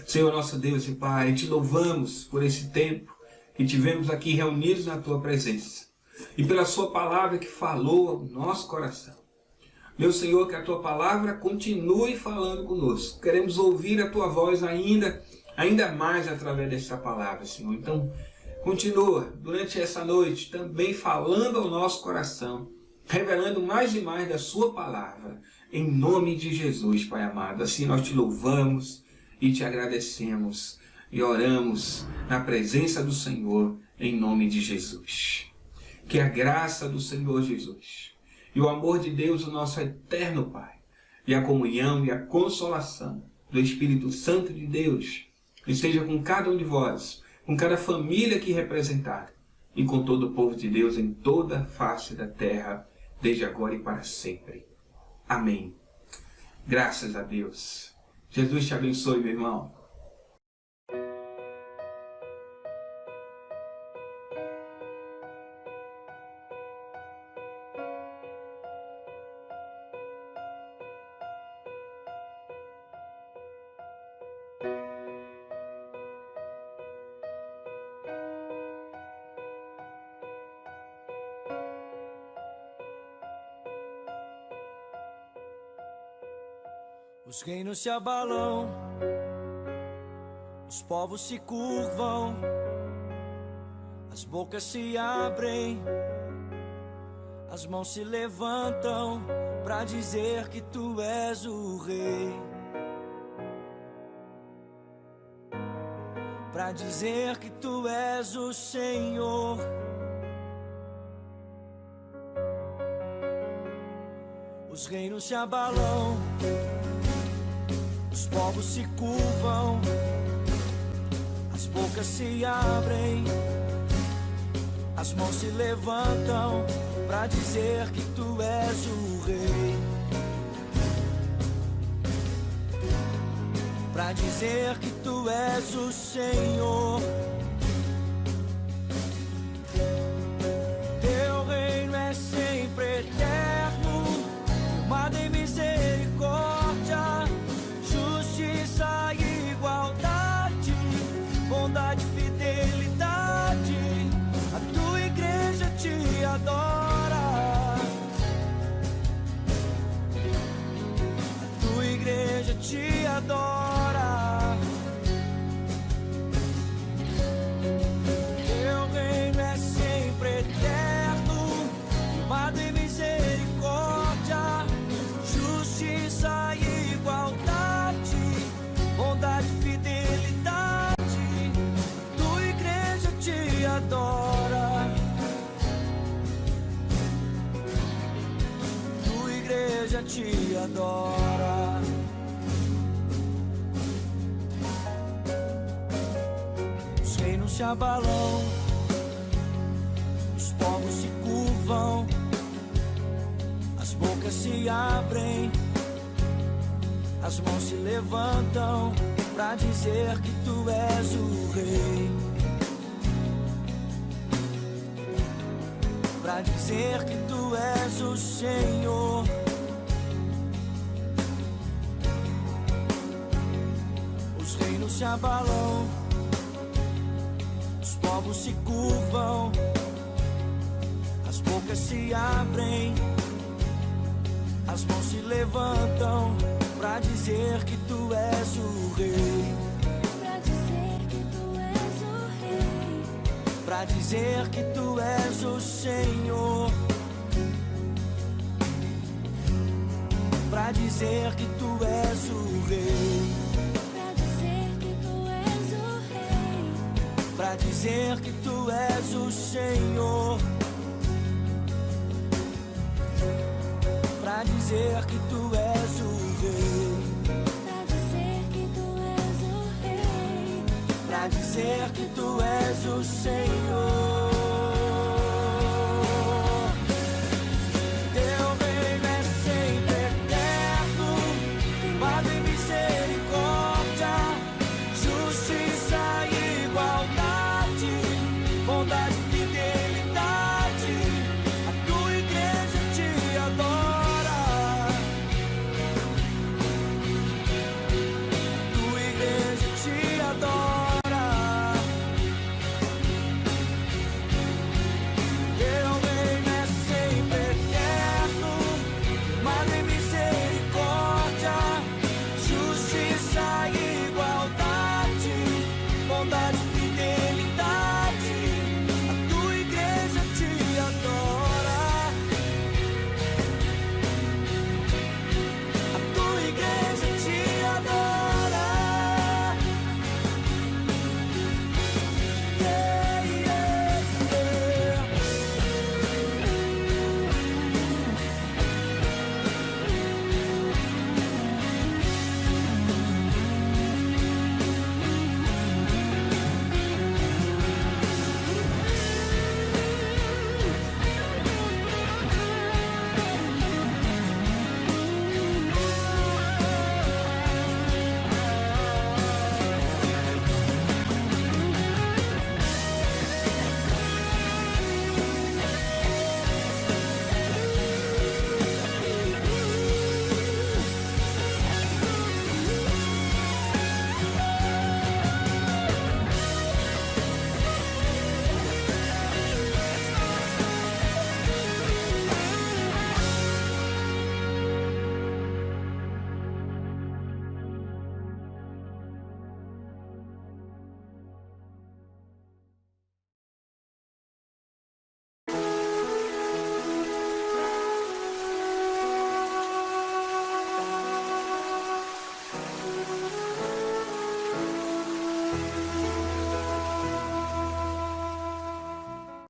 Senhor nosso Deus e Pai, te louvamos por esse tempo que tivemos aqui reunidos na Tua presença e pela Sua palavra que falou ao nosso coração. Meu Senhor, que a Tua palavra continue falando conosco. Queremos ouvir a Tua voz ainda mais através dessa palavra, Senhor. Então, continua durante essa noite também falando ao nosso coração, revelando mais e mais da Sua palavra, em nome de Jesus, Pai amado. Assim nós te louvamos e te agradecemos e oramos na presença do Senhor, em nome de Jesus. Que a graça do Senhor Jesus e o amor de Deus, o nosso eterno Pai, e a comunhão e a consolação do Espírito Santo de Deus esteja com cada um de vós, com cada família aqui representada e com todo o povo de Deus em toda a face da terra, desde agora e para sempre. Amém. Graças a Deus. Jesus te abençoe, meu irmão. Os reinos se abalam, os povos se curvam, as bocas se abrem, as mãos se levantam pra dizer que tu és o rei, pra dizer que tu és o Senhor. Os reinos se abalam, os povos se curvam, as bocas se abrem, as mãos se levantam pra dizer que tu és o rei, pra dizer que tu és o Senhor. Teu reino é sempre eterno, firmado em misericórdia, justiça e igualdade, bondade e fidelidade. A tua igreja te adora, a tua igreja te adora. Teu reino é sempre eterno, firmado em misericórdia, justiça e igualdade, bondade e fidelidade. A tua igreja te adora, tua igreja te adora. Os reinos se abalam, os povos se curvam, as bocas se abrem, as mãos se levantam pra dizer que tu és o rei, pra dizer que tu és o Senhor. Os reinos se abalam, os povos se curvam, as bocas se abrem, as mãos se levantam pra dizer que tu és o rei, Pra dizer que tu és o rei, pra dizer que tu és o Senhor. pra dizer que tu és o rei, pra dizer que tu és o rei, pra dizer que tu és o Senhor, pra dizer que tu és o rei, pra dizer que tu és o rei, pra dizer que tu és o Senhor.